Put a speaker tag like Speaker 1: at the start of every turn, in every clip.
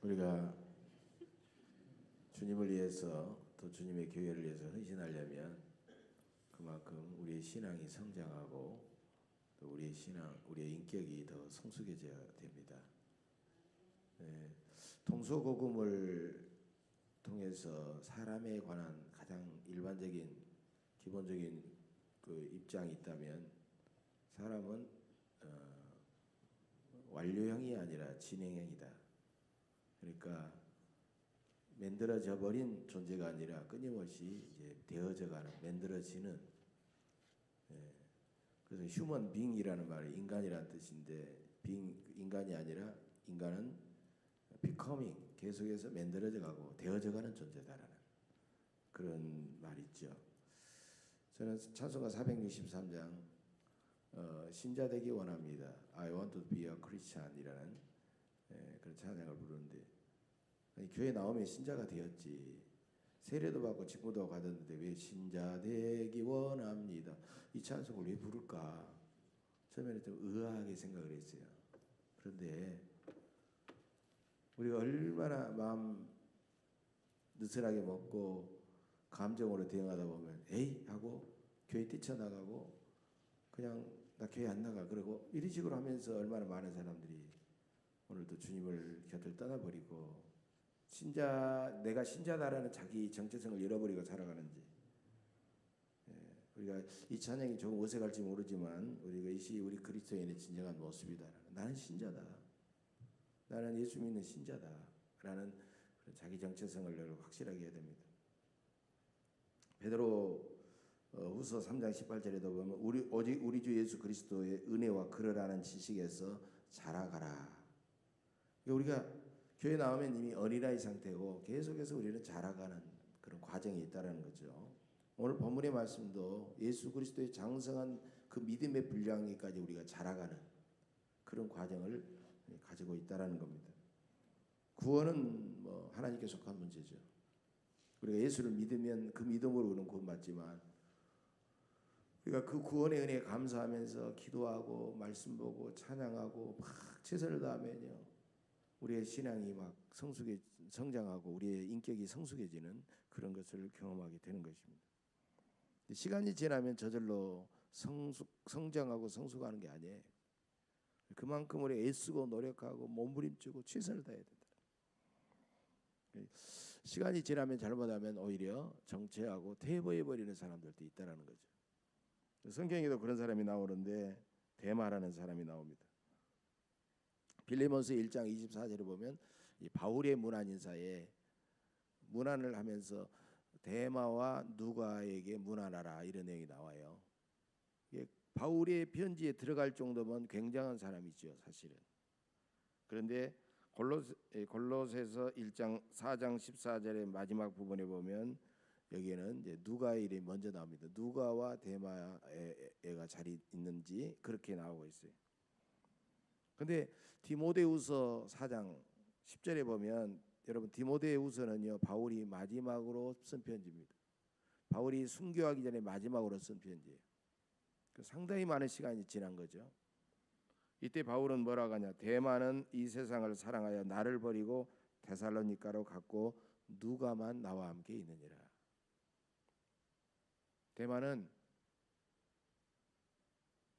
Speaker 1: 우리가 주님을 위해서 또 주님의 교회를 위해서 헌신하려면 그만큼 우리의 신앙이 성장하고 또 우리의 신앙, 우리의 인격이 더 성숙해져야 됩니다. 통소고금을 통해서 사람에 관한 가장 일반적인 기본적인 그 입장이 있다면 사람은 완료형이 아니라 진행형이다. 그러니까 만들어져 버린 존재가 아니라 끊임없이 이제 되어져가는, 만들어지는. 그래서 휴먼 빙이라는 말이 인간이라는 뜻인데, 인간이 아니라 인간은 becoming, 계속해서 만들어져가고 되어져가는 존재다라는 그런 말이 있죠. 저는 찬송가 463장 신자 되기 원합니다. I want to be a Christian이라는 그런 찬양을 부르는데, 아니, 교회 나오면 신자가 되었지, 세례도 받고 직분도 받았는데 왜 신자 되기 원합니다, 이 찬송을 왜 부를까? 처음에는 좀 의아하게 생각을 했어요. 그런데 우리가 얼마나 마음 느슨하게 먹고 감정으로 대응하다 보면 에이 하고 교회 뛰쳐나가고 그냥 나 교회 안 나가 그러고 이런 식으로 하면서 얼마나 많은 사람들이 오늘도 주님을 곁을 떠나버리고 내가 신자다라는 자기 정체성을 잃어버리고 살아가는지. 우리가 이 찬양이 조금 어색할지 모르지만 우리가 이것이 우리 그리스도인의 진정한 모습이다. 나는 신자다, 나는 예수 믿는 신자다 라는 자기 정체성을 확실하게 해야 됩니다. 베드로 후서 3장 18절에도 보면 오직 우리 주 예수 그리스도의 은혜와 그를 아는 지식에서 자라가라. 우리가 교회 나오면 이미 어린아이 상태고 계속해서 우리는 자라가는 그런 과정이 있다는 거죠. 오늘 본문의 말씀도 예수 그리스도의 장성한 그 믿음의 분량에까지 우리가 자라가는 그런 과정을 가지고 있다는 겁니다. 구원은 하나님께 속한 문제죠. 우리가 예수를 믿으면 그 믿음으로 우리는 구원받지만, 우리가 그 구원의 은혜에 감사하면서 기도하고 말씀 보고 찬양하고 막 최선을 다하면요, 우리의 신앙이 막 성장하고 우리의 인격이 성숙해지는 그런 것을 경험하게 되는 것입니다. 시간이 지나면 저절로 성장하고 성숙하는 게 아니에요. 그만큼 우리 애쓰고 노력하고 몸부림치고 최선을 다해야 된다. 시간이 지나면 잘못하면 오히려 정체하고 퇴보해버리는 사람들도 있다는 거죠. 성경에도 그런 사람이 나오는데 데마라는 사람이 나옵니다. 빌레몬서 1장 24절에 보면 이 바울의 문안 인사에 문안을 하면서 데마와 누가에게 문안하라 이런 내용이 나와요. 바울의 편지에 들어갈 정도면 굉장한 사람이죠, 사실은. 그런데 골로새서 1장 4장 14절의 마지막 부분에 보면 여기에는 이제 누가의 이름이 먼저 나옵니다. 누가와 데마가 잘 있는지 그렇게 나오고 있어요. 근데 디모데후서 4장 10절에 보면, 여러분 디모데후서는요 바울이 마지막으로 쓴 편지입니다. 바울이 순교하기 전에 마지막으로 쓴 편지예요. 상당히 많은 시간이 지난 거죠. 이때 바울은 뭐라고 하냐? 데마는 이 세상을 사랑하여 나를 버리고 데살로니가로 갔고 누가만 나와 함께 있느니라. 데마는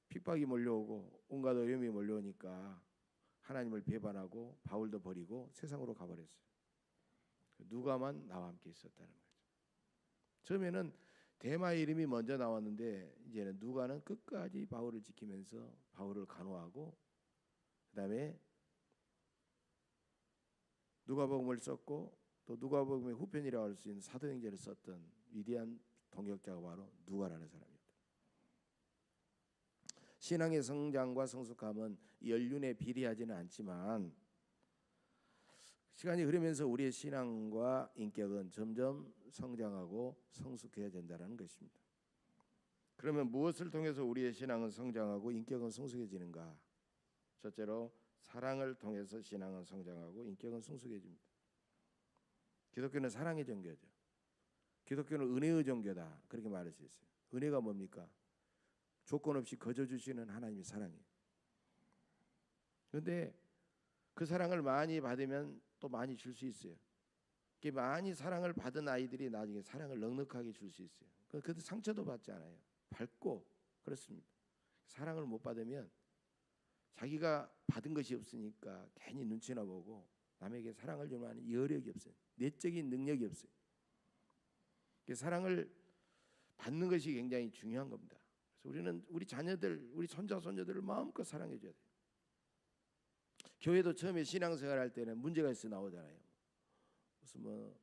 Speaker 1: 핍박이 몰려오고 온갖 어려움이 몰려오니까 하나님을 배반하고 바울도 버리고 세상으로 가버렸어요. 누가만 나와 함께 있었다는 거죠. 처음에는 데마의 이름이 먼저 나왔는데 이제는 누가는 끝까지 바울을 지키면서 바울을 간호하고, 그 다음에 누가복음을 썼고 또 누가복음의 후편이라고 할 수 있는 사도행전을 썼던 위대한 동역자가 바로 누가라는 사람이었다. 신앙의 성장과 성숙함은 연륜에 비례하지는 않지만 시간이 흐르면서 우리의 신앙과 인격은 점점 성장하고 성숙해야 된다는 것입니다. 그러면 무엇을 통해서 우리의 신앙은 성장하고 인격은 성숙해지는가? 첫째로 사랑을 통해서 신앙은 성장하고 인격은 성숙해집니다. 기독교는 사랑의 종교죠. 기독교는 은혜의 종교다, 그렇게 말할 수 있어요. 은혜가 뭡니까? 조건 없이 거저 주시는 하나님의 사랑이에요. 그런데 그 사랑을 많이 받으면 또 많이 줄 수 있어요. 많이 사랑을 받은 아이들이 나중에 사랑을 넉넉하게 줄 수 있어요. 그래도 상처도 받지 않아요. 밝고 그렇습니다. 사랑을 못 받으면 자기가 받은 것이 없으니까 괜히 눈치나 보고 남에게 사랑을 줄 만한 여력이 없어요. 내적인 능력이 없어요. 사랑을 받는 것이 굉장히 중요한 겁니다. 그래서 우리는 우리 자녀들, 우리 손자 손녀들을 마음껏 사랑해 줘야 돼요. 교회도 처음에 신앙생활할 때는 문제가 있어 나오잖아요. 무슨 뭐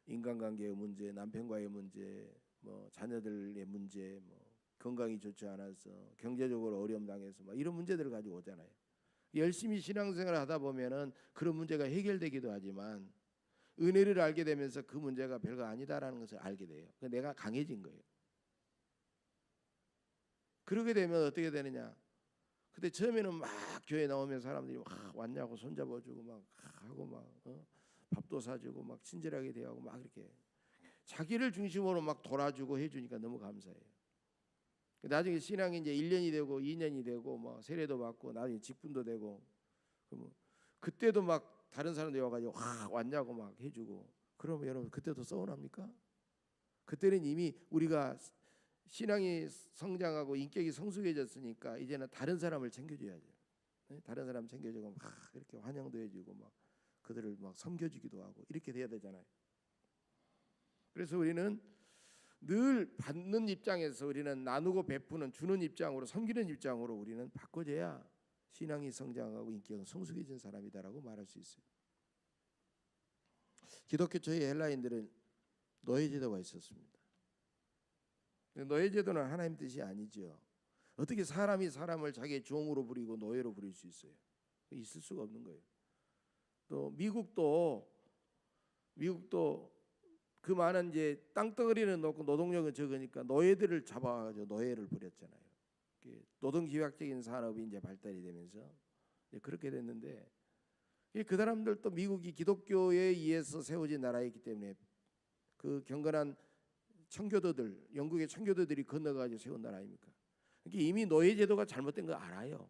Speaker 1: 인간관계의 문제, 남편과의 문제, 뭐 자녀들의 문제, 뭐 건강이 좋지 않아서 경제적으로 어려움 당해서 막 이런 문제들을 가지고 오잖아요. 열심히 신앙생활을 하다 보면은 그런 문제가 해결되기도 하지만 은혜를 알게 되면서 그 문제가 별거 아니다라는 것을 알게 돼요. 내가 강해진 거예요. 그러게 되면 어떻게 되느냐? 근데 처음에는 막 교회 나오면 사람들이 막 왔냐고 손잡아주고 막 하고 막 밥도 사주고 막 친절하게 대하고 막 이렇게 자기를 중심으로 막 돌아주고 해주니까 너무 감사해요. 나중에 신앙이 이제 1년이 되고 2년이 되고 뭐 세례도 받고 나중에 직분도 되고 그때도 막 다른 사람들이 와가지고 왔냐고 막 해주고 그러면 여러분 그때도 서운합니까? 그때는 이미 우리가 신앙이 성장하고 인격이 성숙해졌으니까 이제는 다른 사람을 챙겨줘야죠. 다른 사람 챙겨주고 막 이렇게 환영도 해주고 막 그들을 막 섬겨주기도 하고 이렇게 돼야 되잖아요. 그래서 우리는 늘 받는 입장에서 우리는 나누고 베푸는 주는 입장으로 섬기는 입장으로 우리는 바꿔줘야 신앙이 성장하고 인격은 성숙해진 사람이다라고 말할 수 있어요. 기독교 초기 헬라인들은 노예 제도가 있었습니다. 노예 제도는 하나님 뜻이 아니죠. 어떻게 사람이 사람을 자기의 종으로 부리고 노예로 부릴 수 있어요? 있을 수가 없는 거예요. 또 미국도 그 많은 이제 땅덩어리는 높고 노동력은 적으니까 노예들을 잡아가지고 노예를 부렸잖아요. 노동집약적인 산업이 이제 발달이 되면서 그렇게 됐는데 그 사람들도 미국이 기독교에 의해서 세워진 나라이기 때문에 그 경건한 청교도들, 영국의 청교도들이 건너가지고 세운 나라 아닙니까? 이미 노예 제도가 잘못된 거 알아요.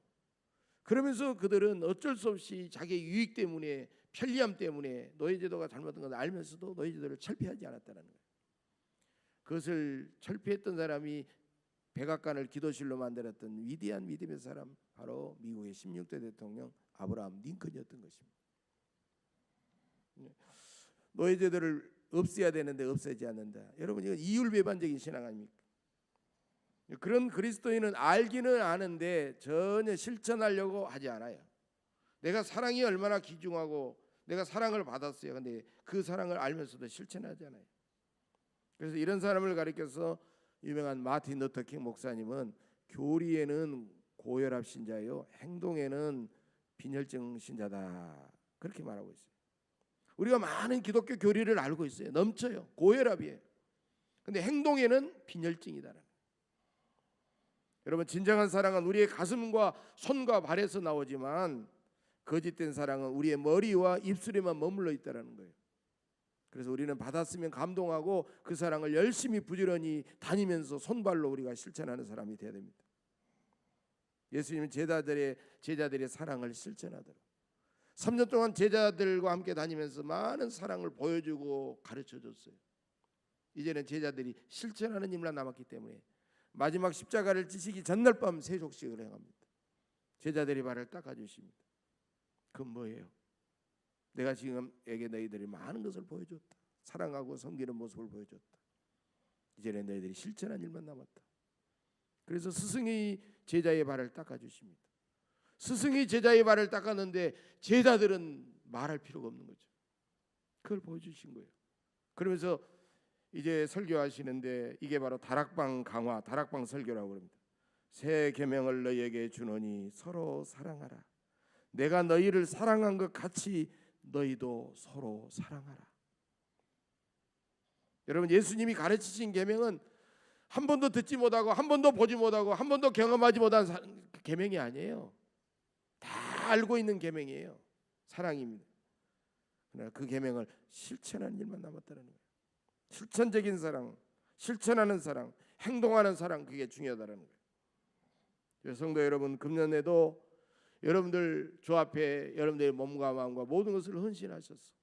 Speaker 1: 그러면서 그들은 어쩔 수 없이 자기의 유익 때문에 편리함 때문에 노예 제도가 잘못된 걸 알면서도 노예 제도를 철폐하지 않았다는 거예요. 그것을 철폐했던 사람이 백악관을 기도실로 만들었던 위대한 믿음의 사람 바로 미국의 16대 대통령 아브라함 링컨이었던 것입니다. 노예 제도를 없애야 되는데 없애지 않는다. 여러분 이건 이율배반적인 신앙 아닙니까? 그런 그리스도인은 알기는 아는데 전혀 실천하려고 하지 않아요. 내가 사랑이 얼마나 귀중하고 내가 사랑을 받았어요. 근데 그 사랑을 알면서도 실천하지 않아요. 그래서 이런 사람을 가리켜서 유명한 마틴 루터킹 목사님은 교리에는 고혈압 신자요, 행동에는 빈혈증 신자다 그렇게 말하고 있어요. 우리가 많은 기독교 교리를 알고 있어요. 넘쳐요. 고혈압이에요. 근데 행동에는 빈혈증이다. 여러분 진정한 사랑은 우리의 가슴과 손과 발에서 나오지만 거짓된 사랑은 우리의 머리와 입술에만 머물러 있다는 거예요. 그래서 우리는 받았으면 감동하고 그 사랑을 열심히 부지런히 다니면서 손발로 우리가 실천하는 사람이 되어야 됩니다. 예수님은 제자들의 사랑을 실천하도록 3년 동안 제자들과 함께 다니면서 많은 사랑을 보여주고 가르쳐줬어요. 이제는 제자들이 실천하는 일만 남았기 때문에 마지막 십자가를 지시기 전날 밤 세족식을 행합니다. 제자들이 발을 닦아주십니다. 그건 뭐예요? 내가 지금에게 너희들이 많은 것을 보여줬다. 사랑하고 섬기는 모습을 보여줬다. 이제는 너희들이 실천한 일만 남았다. 그래서 스승이 제자의 발을 닦아주십니다. 스승이 제자의 발을 닦았는데 제자들은 말할 필요가 없는 거죠. 그걸 보여주신 거예요. 그러면서 이제 설교하시는데 이게 바로 다락방 강화, 다락방 설교라고 합니다. 새 계명을 너희에게 주노니 서로 사랑하라. 내가 너희를 사랑한 것 같이 너희도 서로 사랑하라. 여러분 예수님이 가르치신 계명은 한 번도 듣지 못하고 한 번도 보지 못하고 한 번도 경험하지 못한 계명이 아니에요. 다 알고 있는 계명이에요. 사랑입니다. 그러나 그 계명을 실천하는 일만 남았다는 거예요. 실천적인 사랑, 실천하는 사랑, 행동하는 사랑 그게 중요하다는 거예요. 성도 여러분 금년에도
Speaker 2: 여러분들 주 앞에 여러분들의 몸과 마음과 모든 것을 헌신하셔서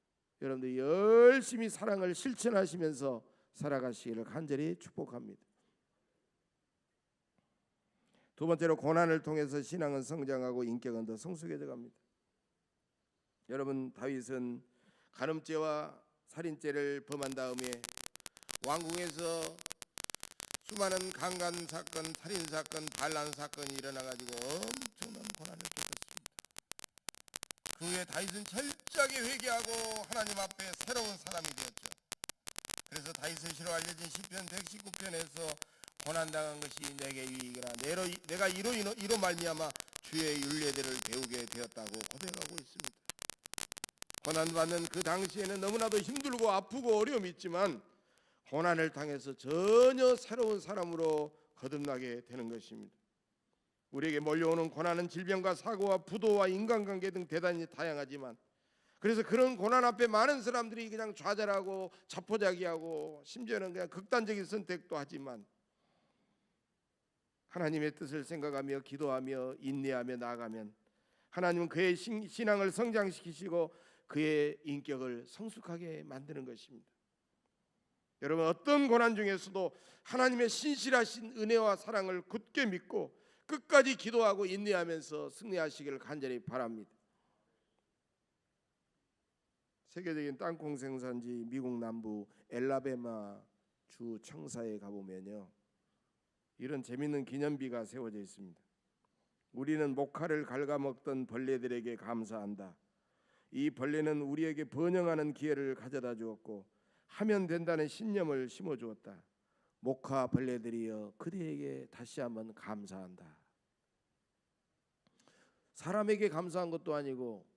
Speaker 2: 여러분들이 열심히 사랑을 실천하시면서 살아가시기를 간절히 축복합니다. 두 번째로, 고난을 통해서 신앙은 성장하고 인격은 더 성숙해져 갑니다. 여러분, 다윗은 간음죄와 살인죄를 범한 다음에 왕궁에서 수많은 강간 사건, 살인 사건, 반란 사건이 일어나가지고 엄청난 고난을 겪었습니다. 그 후에 다윗은 철저하게 회개하고 하나님 앞에 새로운 사람이 되었죠. 그래서 다윗의 시로 알려진 시편 119편에서 고난당한 것이 내게 유익이라, 내가 이로 말미암아 주의 율례들을 배우게 되었다고 고백하고 있습니다. 고난받는 그 당시에는 너무나도 힘들고 아프고 어려움이 있지만 고난을 당해서 전혀 새로운 사람으로 거듭나게 되는 것입니다. 우리에게 몰려오는 고난은 질병과 사고와 부도와 인간관계 등 대단히 다양하지만, 그래서 그런 고난 앞에 많은 사람들이 그냥 좌절하고 자포자기하고 심지어는 그냥 극단적인 선택도 하지만, 하나님의 뜻을 생각하며 기도하며 인내하며 나아가면 하나님은 그의 신앙을 성장시키시고 그의 인격을 성숙하게 만드는 것입니다. 여러분, 어떤 고난 중에서도 하나님의 신실하신 은혜와 사랑을 굳게 믿고 끝까지 기도하고 인내하면서 승리하시기를 간절히 바랍니다. 세계적인 땅콩 생산지 미국 남부 엘라베마 주 청사에 가보면요, 이런 재미있는 기념비가 세워져 있습니다. 우리는 목화를 갉아먹던 벌레들에게 감사한다. 이 벌레는 우리에게 번영하는 기회를 가져다 주었고 하면 된다는 신념을 심어주었다. 목화 벌레들이여 그대에게 다시 한번 감사한다. 사람에게 감사한 것도 아니고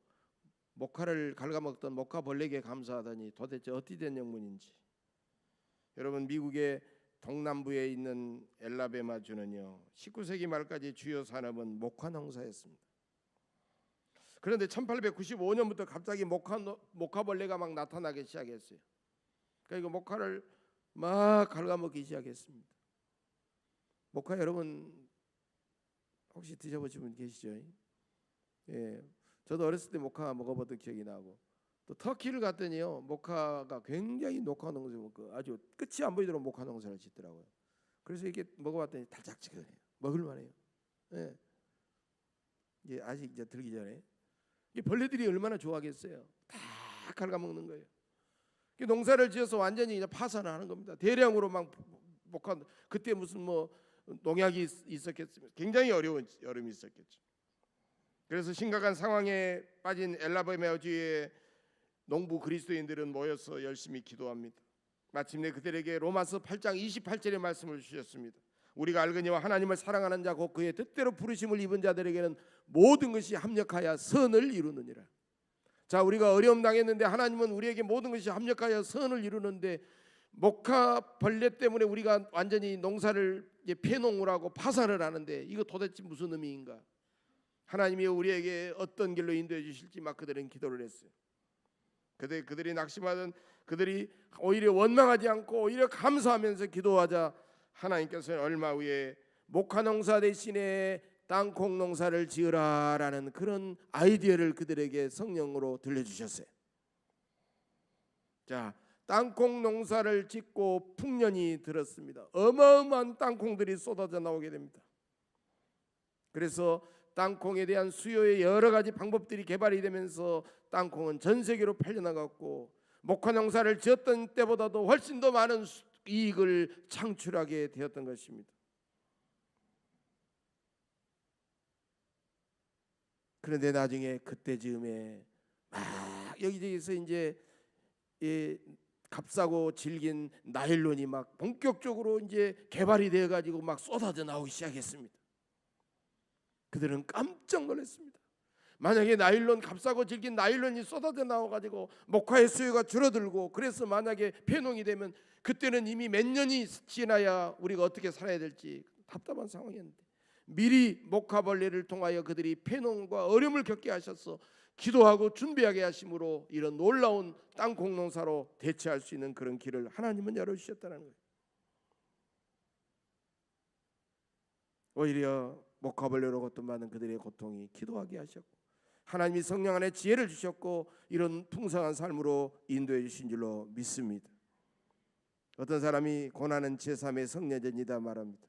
Speaker 2: 목화를 갉아먹던 목화 벌레에게 감사하다니 도대체 어찌 된 영문인지. 여러분, 미국의 동남부에 있는 엘라베마 주는요, 19세기 말까지 주요 산업은 목화 농사였습니다. 그런데 1895년부터 갑자기 목화벌레가 막 나타나기 시작했어요. 그러니까 목화를 막 갉아먹기 시작했습니다. 목화 여러분 혹시 드셔보신 분 계시죠? 예, 저도 어렸을 때 목화 먹어봤던 기억이 나고, 또 터키를 갔더니요, 목화가 굉장히 녹화 농사, 아주 끝이 안 보이도록 목화 농사를 짓더라고요. 그래서 이게 먹어봤더니 달짝지근해요. 먹을만해요. 예. 이제 아직 이제 들기 전에 이 벌레들이 얼마나 좋아하겠어요. 다 갉아먹는 거예요. 농사를 지어서 완전히 이제 파산을 하는 겁니다. 대량으로 막 목화, 그때 무슨 뭐 농약이 있었겠습니까? 굉장히 어려운 여름이 있었겠죠. 그래서 심각한 상황에 빠진 엘라베마 주의 농부 그리스도인들은 모여서 열심히 기도합니다. 마침내 그들에게 로마서 8장 28절의 말씀을 주셨습니다. 우리가 알거니와 하나님을 사랑하는 자 곧 그의 뜻대로 부르심을 입은 자들에게는 모든 것이 합력하여 선을 이루느니라. 자, 우리가 어려움 당했는데 하나님은 우리에게 모든 것이 합력하여 선을 이루는데, 목화 벌레 때문에 우리가 완전히 농사를 폐농을 하고 파산을 하는데 이거 도대체 무슨 의미인가? 하나님이 우리에게 어떤 길로 인도해 주실지 막 그들은 기도를 했어요. 그들이 낙심하던 그들이 오히려 원망하지 않고 오히려 감사하면서 기도하자 하나님께서는 얼마 후에 목화 농사 대신에 땅콩 농사를 지으라라는 그런 아이디어를 그들에게 성령으로 들려주셨어요. 자, 땅콩 농사를 짓고 풍년이 들었습니다. 어마어마한 땅콩들이 쏟아져 나오게 됩니다. 그래서 땅콩에 대한 수요의 여러 가지 방법들이 개발이 되면서 땅콩은 전 세계로 팔려나갔고 목화 농사를 지었던 때보다도 훨씬 더 많은 이익을 창출하게 되었던 것입니다. 그런데 나중에 그때 즈음에 막 여기저기서 이제 값싸고 질긴 나일론이 막 본격적으로 이제 개발이 되어 가지고 막 쏟아져 나오기 시작했습니다. 그들은 깜짝 놀랐습니다. 만약에 값싸고 질긴 나일론이 쏟아져 나와 가지고 목화의 수요가 줄어들고, 그래서 만약에 폐농이 되면 그때는 이미 몇 년이 지나야 우리가 어떻게 살아야 될지 답답한 상황이었는데, 미리 목화벌레를 통하여 그들이 폐농과 어려움을 겪게 하셔서 기도하고 준비하게 하심으로 이런 놀라운 땅콩 농사로 대체할 수 있는 그런 길을 하나님은 열어주셨다는 거예요. 오히려 목화벌레로 고통받는 그들의 고통이 기도하게 하셨고, 하나님이 성령 안에 지혜를 주셨고 이런 풍성한 삶으로 인도해 주신 줄로 믿습니다. 어떤 사람이 고난은 제3의 성례전이다 말합니다.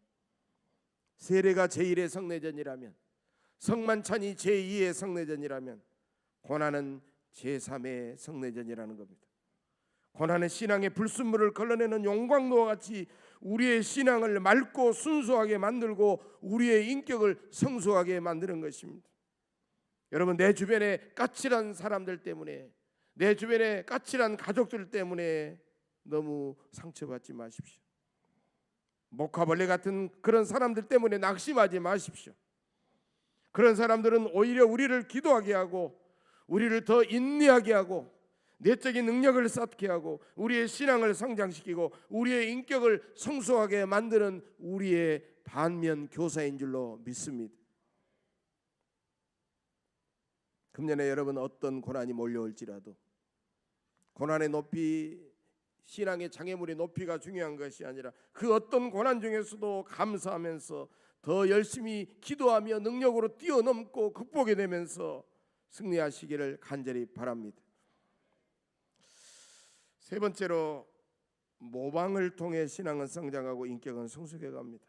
Speaker 2: 세례가 제1의 성례전이라면, 성만찬이 제2의 성례전이라면 고난은 제3의 성례전이라는 겁니다. 고난은 신앙의 불순물을 걸러내는 용광로와 같이 우리의 신앙을 맑고 순수하게 만들고 우리의 인격을 성숙하게 만드는 것입니다. 여러분, 내 주변에 까칠한 사람들 때문에, 내 주변에 까칠한 가족들 때문에 너무 상처받지 마십시오. 목화벌레 같은 그런 사람들 때문에 낙심하지 마십시오. 그런 사람들은 오히려 우리를 기도하게 하고 우리를 더 인내하게 하고 내적인 능력을 쌓게 하고 우리의 신앙을 성장시키고 우리의 인격을 성숙하게 만드는 우리의 반면 교사인 줄로 믿습니다. 금년에 여러분 어떤 고난이 몰려올지라도 고난의 높이, 신앙의 장애물의 높이가 중요한 것이 아니라 그 어떤 고난 중에서도 감사하면서 더 열심히 기도하며 능력으로 뛰어넘고 극복해 내면서 승리하시기를 간절히 바랍니다. 세 번째로, 모방을 통해 신앙은 성장하고 인격은 성숙해 갑니다.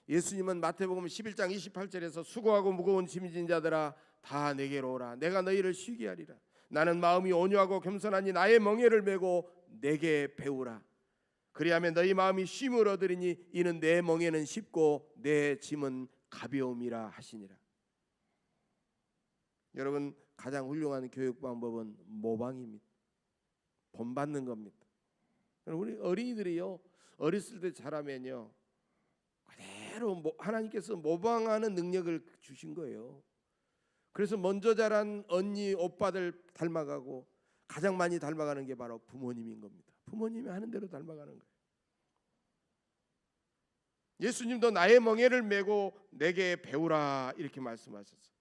Speaker 2: 예수님은 마태복음 11장 28절에서 수고하고 무거운 짐진 자들아 다 내게로 오라, 내가 너희를 쉬게 하리라. 나는 마음이 온유하고 겸손하니 나의 멍에를 메고 내게 배우라. 그리하면 너희 마음이 쉼을 얻으리니 이는 내 멍에는 쉽고 내 짐은 가벼움이라 하시니라. 여러분, 가장 훌륭한 교육 방법은 모방입니다. 본받는 겁니다. 우리 어린이들이요, 어렸을 때 자라면요 그대로 하나님께서 모방하는 능력을 주신 거예요. 그래서 먼저 자란 언니, 오빠들 닮아가고 가장 많이 닮아가는 게 바로 부모님인 겁니다. 부모님이 하는 대로 닮아가는 거예요. 예수님도 나의 멍에를 메고 내게 배우라 이렇게 말씀하셨어요.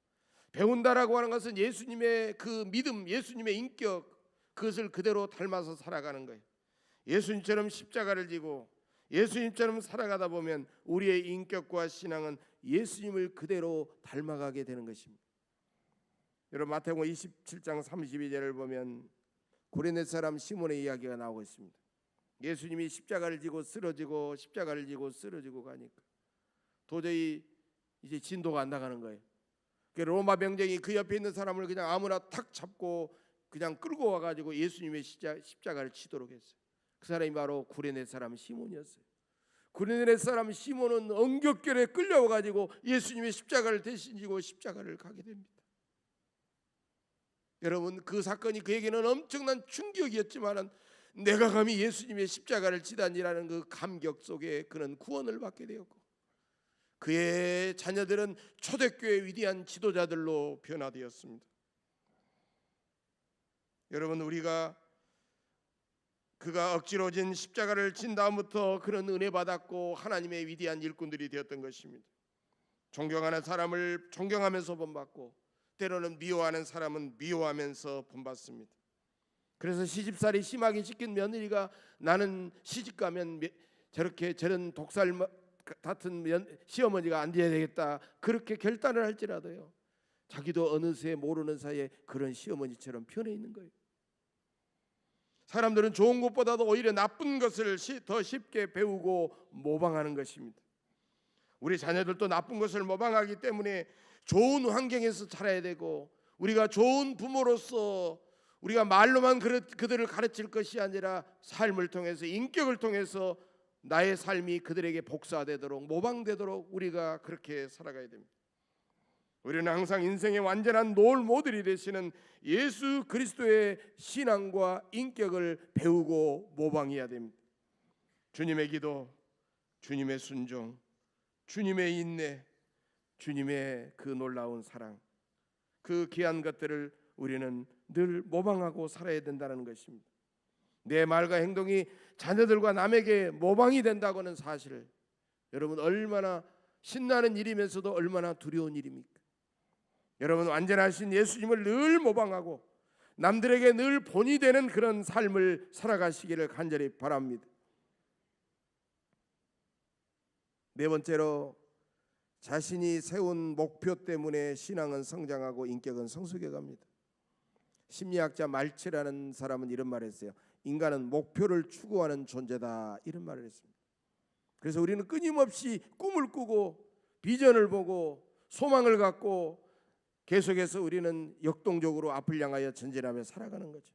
Speaker 2: 배운다라고 하는 것은 예수님의 그 믿음, 예수님의 인격, 그것을 그대로 닮아서 살아가는 거예요. 예수님처럼 십자가를 지고 예수님처럼 살아가다 보면 우리의 인격과 신앙은 예수님을 그대로 닮아가게 되는 것입니다. 여러분, 마태복음 27장 32절을 보면 구레네 사람 시몬의 이야기가 나오고 있습니다. 예수님이 십자가를 지고 쓰러지고 십자가를 지고 쓰러지고 가니까 도저히 이제 진도가 안 나가는 거예요. 로마 병정이 그 옆에 있는 사람을 그냥 아무나 탁 잡고 그냥 끌고 와가지고 예수님의 십자가를 치도록 했어요. 그 사람이 바로 구레네 사람 시몬이었어요. 구레네 사람 시몬은 엉겹결에 끌려와가지고 예수님의 십자가를 대신 지고 십자가를 가게 됩니다. 여러분, 그 사건이 그에게는 엄청난 충격이었지만 내가 감히 예수님의 십자가를 지다니라는 그 감격 속에 그는 구원을 받게 되었고 그의 자녀들은 초대교회의 위대한 지도자들로 변화되었습니다. 여러분, 그가 억지로 진 십자가를 진 다음부터 그는 은혜 받았고 하나님의 위대한 일꾼들이 되었던 것입니다. 존경하는 사람을 존경하면서 본받고 때로는 미워하는 사람은 미워하면서 본받습니다. 그래서 시집살이 심하게 시킨 며느리가 나는 시집 가면 저런 독살 같은 시어머니가 안 돼야 되겠다 그렇게 결단을 할지라도요 자기도 어느새 모르는 사이에 그런 시어머니처럼 변해 있는 거예요. 사람들은 좋은 것보다도 오히려 나쁜 것을 더 쉽게 배우고 모방하는 것입니다. 우리 자녀들도 나쁜 것을 모방하기 때문에 좋은 환경에서 자라야 되고 우리가 좋은 부모로서 우리가 말로만 그들을 가르칠 것이 아니라 삶을 통해서 인격을 통해서 나의 삶이 그들에게 복사되도록 모방되도록 우리가 그렇게 살아가야 됩니다. 우리는 항상 인생의 완전한 롤 모델이 되시는 예수 그리스도의 신앙과 인격을 배우고 모방해야 됩니다. 주님의 기도, 주님의 순종, 주님의 인내, 주님의 그 놀라운 사랑, 그 귀한 것들을 우리는 늘 모방하고 살아야 된다는 것입니다. 내 말과 행동이 자녀들과 남에게 모방이 된다고는 사실 여러분 얼마나 신나는 일이면서도 얼마나 두려운 일입니까? 여러분, 완전하신 예수님을 늘 모방하고 남들에게 늘 본이 되는 그런 삶을 살아가시기를 간절히 바랍니다. 네 번째로, 자신이 세운 목표 때문에 신앙은 성장하고 인격은 성숙해 갑니다. 심리학자 말치라는 사람은 이런 말을 했어요. 인간은 목표를 추구하는 존재다, 이런 말을 했습니다. 그래서 우리는 끊임없이 꿈을 꾸고 비전을 보고 소망을 갖고 계속해서 우리는 역동적으로 앞을 향하여 전진하며 살아가는 거죠.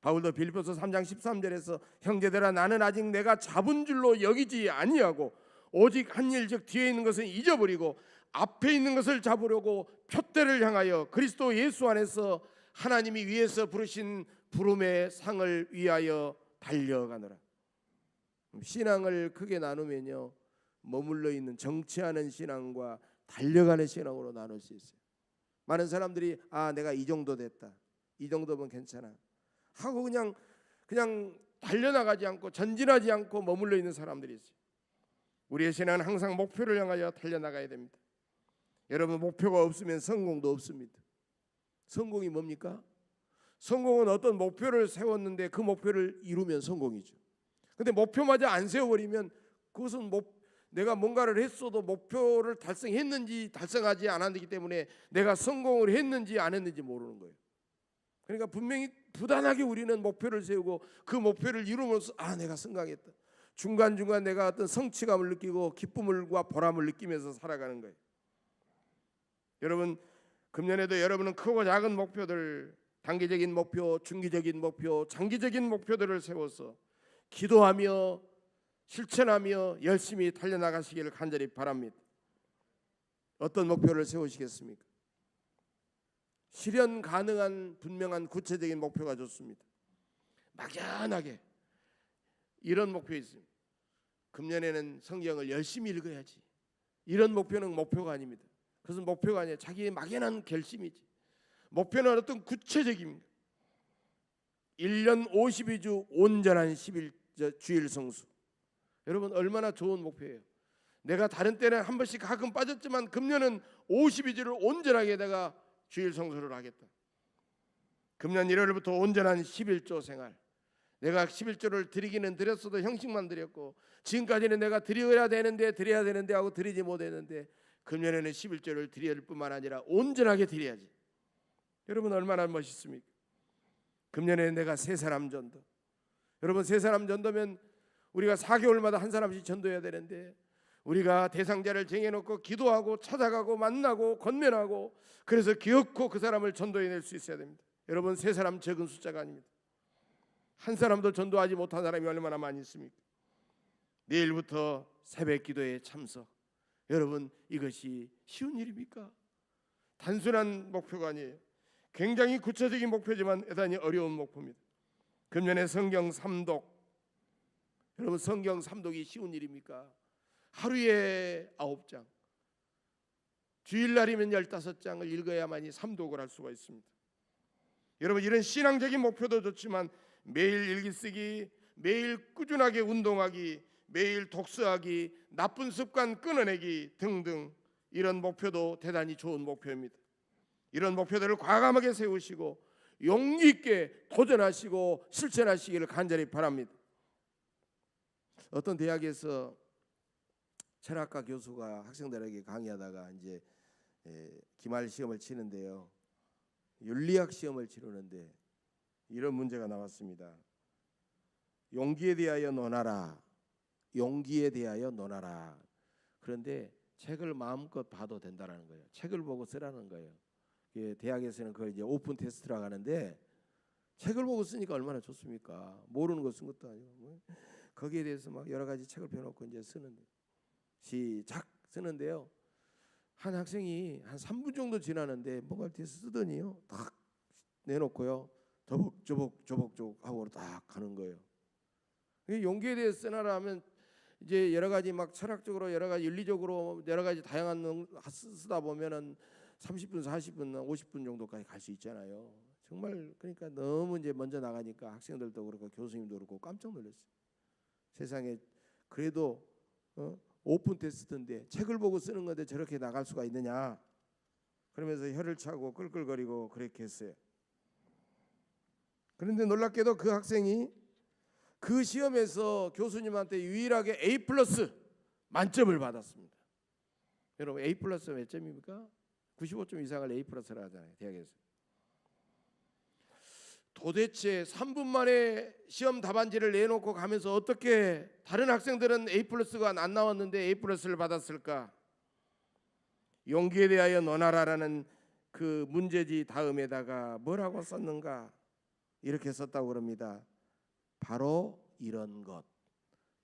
Speaker 2: 바울도 빌립보서 3장 13절에서 형제들아 나는 아직 내가 잡은 줄로 여기지 아니하고 오직 한 일 즉 뒤에 있는 것은 잊어버리고 앞에 있는 것을 잡으려고 표대를 향하여 그리스도 예수 안에서 하나님이 위에서 부르신 부름의 상을 위하여 달려가노라. 신앙을 크게 나누면요, 머물러 있는 정치하는 신앙과 달려가는 신앙으로 나눌 수 있어요. 많은 사람들이 내가 이 정도 됐다, 이 정도면 괜찮아 하고 그냥 달려나가지 않고 전진하지 않고 머물러 있는 사람들이 있어요. 우리의 신앙은 항상 목표를 향하여 달려나가야 됩니다. 여러분, 목표가 없으면 성공도 없습니다. 성공이 뭡니까? 성공은 어떤 목표를 세웠는데 그 목표를 이루면 성공이죠. 근데 목표마저 안 세워버리면 그것은 내가 뭔가를 했어도 목표를 달성했는지 달성하지 않았기 때문에 내가 성공을 했는지 안 했는지 모르는 거예요. 그러니까 분명히 부단하게 우리는 목표를 세우고 그 목표를 이루면서 내가 성공했다, 중간중간 내가 어떤 성취감을 느끼고 기쁨과 보람을 느끼면서 살아가는 거예요. 여러분, 금년에도 여러분은 크고 작은 목표들, 단기적인 목표, 중기적인 목표, 장기적인 목표들을 세워서 기도하며 실천하며 열심히 달려나가시기를 간절히 바랍니다. 어떤 목표를 세우시겠습니까? 실현 가능한 분명한 구체적인 목표가 좋습니다. 막연하게 이런 목표 있습니다. 금년에는 성경을 열심히 읽어야지, 이런 목표는 목표가 아닙니다. 그것은 목표가 아니에요. 자기의 막연한 결심이지. 목표는 어떤 구체적입니다. 1년 52주 온전한 11 주일 성수. 여러분, 얼마나 좋은 목표예요. 내가 다른 때는 한 번씩 가끔 빠졌지만 금년은 52주를 온전하게 내가 주일 성수를 하겠다. 금년 1월부터 온전한 11조 생활. 내가 11조를 드리기는 드렸어도 형식만 드렸고, 지금까지는 내가 드려야 되는데 하고 드리지 못했는데, 금년에는 11조를 드릴 뿐만 아니라 온전하게 드려야지. 여러분, 얼마나 멋있습니까? 금년에 내가 세 사람 전도. 여러분, 세 사람 전도면 우리가 4개월마다 한 사람씩 전도해야 되는데, 우리가 대상자를 정해놓고 기도하고 찾아가고 만나고 건면하고, 그래서 기어코 그 사람을 전도해낼 수 있어야 됩니다. 여러분, 세 사람 적은 숫자가 아닙니다. 한 사람도 전도하지 못한 사람이 얼마나 많이 있습니까? 내일부터 새벽 기도에 참석. 여러분, 이것이 쉬운 일입니까? 단순한 목표가 아니에요. 굉장히 구체적인 목표지만 대단히 어려운 목표입니다. 금년에 성경 3독. 여러분, 성경 3독이 쉬운 일입니까? 하루에 9장, 주일날이면 15장을 읽어야만이 3독을 할 수가 있습니다. 여러분, 이런 신앙적인 목표도 좋지만 매일 일기 쓰기, 매일 꾸준하게 운동하기, 매일 독서하기, 나쁜 습관 끊어내기 등등, 이런 목표도 대단히 좋은 목표입니다. 이런 목표들을 과감하게 세우시고 용기 있게 도전하시고 실천하시기를 간절히 바랍니다. 어떤 대학에서 철학과 교수가 학생들에게 강의하다가 이제 기말 시험을 치는데요, 윤리학 시험을 치르는데 이런 문제가 나왔습니다. 용기에 대하여 논하라. 용기에 대하여 논하라. 그런데 책을 마음껏 봐도 된다라는 거예요. 책을 보고 쓰라는 거예요. 대학에서는 그걸 이제 오픈 테스트라고 하는데, 책을 보고 쓰니까 얼마나 좋습니까? 모르는 거 쓴 것도 아니고. 거기에 대해서 막 여러 가지 책을 펴놓고 이제 쓰는데, 시작 쓰는데요, 한 학생이 한 3분 정도 지나는데 뭔가 뒤에서 쓰더니요, 딱 내놓고요, 조벅조벅 하고 딱 가는 거예요. 용기에 대해서 쓰나라 하면 이제 여러 가지 막 철학적으로 여러 가지 윤리적으로 여러 가지 다양한 쓰다 보면은 30분, 40분, 50분 정도까지 갈 수 있잖아요. 정말 그러니까 너무 이제 먼저 나가니까 학생들도 그렇고 교수님도 그렇고 깜짝 놀랐어요. 세상에 그래도 오픈 테스트인데 책을 보고 쓰는 건데 저렇게 나갈 수가 있느냐, 그러면서 혀를 차고 끌끌거리고 그렇게 했어요. 그런데 놀랍게도 그 학생이 그 시험에서 교수님한테 유일하게 A+ 만점을 받았습니다. 여러분 A 플러스 몇 점입니까? 95점 이상을 A 플러스라 하잖아요, 대학에서. 도대체 3분 만에 시험 답안지를 내놓고 가면서 어떻게 다른 학생들은 A 플러스가 안 나왔는데 A 플러스를 받았을까? 용기에 대하여 너나라라는 그 문제지 다음에다가 뭐라고 썼는가? 이렇게 썼다고 그럽니다. 바로 이런 것,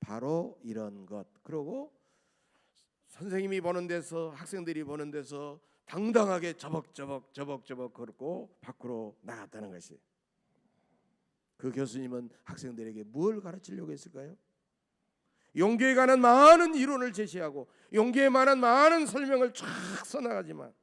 Speaker 2: 바로 이런 것. 그러고 선생님이 보는 데서, 학생들이 보는 데서 당당하게 저벅저벅 걸고 밖으로 나갔다는 것이. 그 교수님은 학생들에게 뭘 가르치려고 했을까요? 용기에 관한 많은 이론을 제시하고 용기에 관한 많은 설명을 쫙 써나가지만,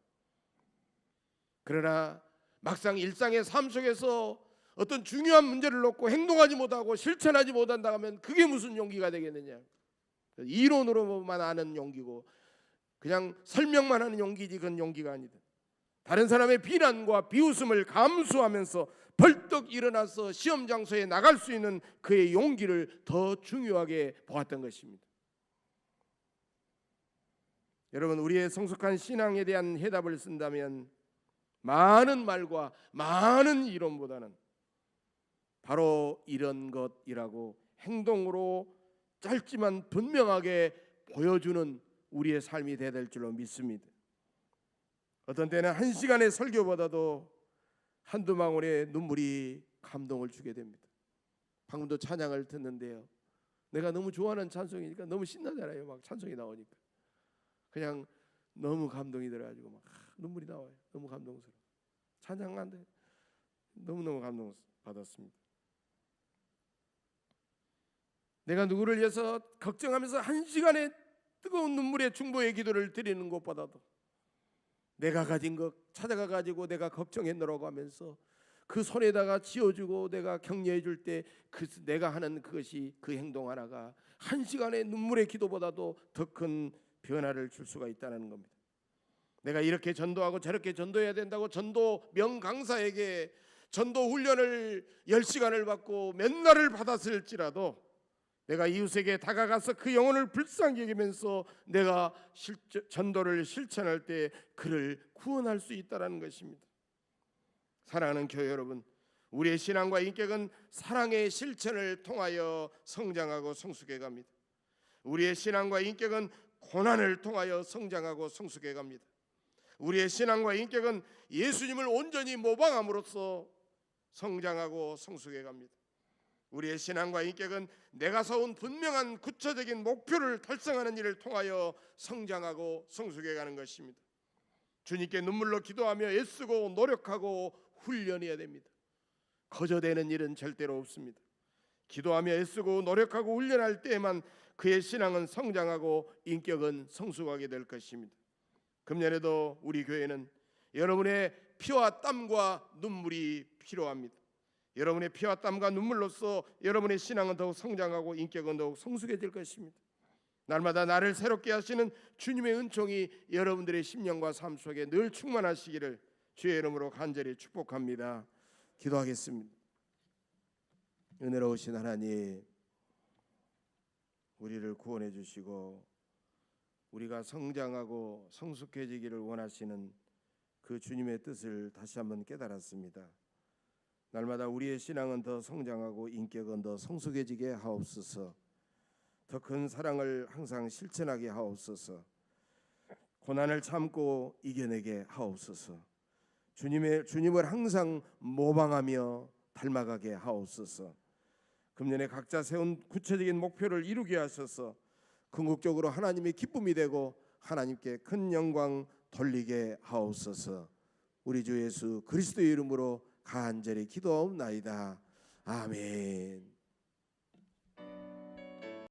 Speaker 2: 그러나 막상 일상의 삶 속에서 어떤 중요한 문제를 놓고 행동하지 못하고 실천하지 못한다 하면 그게 무슨 용기가 되겠느냐. 이론으로만 아는 용기고 그냥 설명만 하는 용기지 그건 용기가 아니다. 다른 사람의 비난과 비웃음을 감수하면서 벌떡 일어나서 시험 장소에 나갈 수 있는 그의 용기를 더 중요하게 보았던 것입니다. 여러분, 우리의 성숙한 신앙에 대한 해답을 쓴다면 많은 말과 많은 이론보다는 바로 이런 것이라고 행동으로 짧지만 분명하게 보여주는 우리의 삶이 되어야 될 줄로 믿습니다. 어떤 때는 1시간의 설교보다도 한두 방울의 눈물이 감동을 주게 됩니다. 방금도 찬양을 듣는데요, 내가 너무 좋아하는 찬송이니까 너무 신나잖아요. 막 찬송이 나오니까 그냥 너무 감동이 들어가지고 막 눈물이 나와요. 너무 감동스러워. 찬양하는데 너무너무 감동 받았습니다. 내가 누구를 위해서 걱정하면서 1시간의 뜨거운 눈물의 중보의 기도를 드리는 것보다도 내가 가진 것 찾아가 가지고 내가 걱정해 놓으라고 하면서 그 손에다가 쥐어주고 내가 격려해 줄 때 그 내가 하는 그것이, 그 행동 하나가 1시간의 눈물의 기도보다도 더 큰 변화를 줄 수가 있다는 겁니다. 내가 이렇게 전도하고 저렇게 전도해야 된다고 전도 명강사에게 전도 훈련을 10시간을 받고 몇 날을 받았을지라도 내가 이웃에게 다가가서 그 영혼을 불쌍히 여기면서 내가 전도를 실천할 때 그를 구원할 수 있다는 것입니다. 사랑하는 교회 여러분, 우리의 신앙과 인격은 사랑의 실천을 통하여 성장하고 성숙해 갑니다. 우리의 신앙과 인격은 고난을 통하여 성장하고 성숙해 갑니다. 우리의 신앙과 인격은 예수님을 온전히 모방함으로써 성장하고 성숙해 갑니다. 우리의 신앙과 인격은 내가 세운 분명한 구체적인 목표를 달성하는 일을 통하여 성장하고 성숙해 가는 것입니다. 주님께 눈물로 기도하며 애쓰고 노력하고 훈련해야 됩니다. 거저되는 일은 절대로 없습니다. 기도하며 애쓰고 노력하고 훈련할 때에만 그의 신앙은 성장하고 인격은 성숙하게 될 것입니다. 금년에도 우리 교회는 여러분의 피와 땀과 눈물이 필요합니다. 여러분의 피와 땀과 눈물로써 여러분의 신앙은 더욱 성장하고 인격은 더욱 성숙해질 것입니다. 날마다 나를 새롭게 하시는 주님의 은총이 여러분들의 심령과 삶 속에 늘 충만하시기를 주의 이름으로 간절히 축복합니다. 기도하겠습니다. 은혜로우신 하나님, 우리를 구원해 주시고 우리가 성장하고 성숙해지기를 원하시는 그 주님의 뜻을 다시 한번 깨달았습니다. 날마다 우리의 신앙은 더 성장하고 인격은 더 성숙해지게 하옵소서. 더 큰 사랑을 항상 실천하게 하옵소서. 고난을 참고 이겨내게 하옵소서. 주님을 항상 모방하며 닮아가게 하옵소서. 금년에 각자 세운 구체적인 목표를 이루게 하셔서 궁극적으로 하나님의 기쁨이 되고 하나님께 큰 영광 돌리게 하옵소서. 우리 주 예수 그리스도의 이름으로 간절히 기도하옵나이다. 아멘.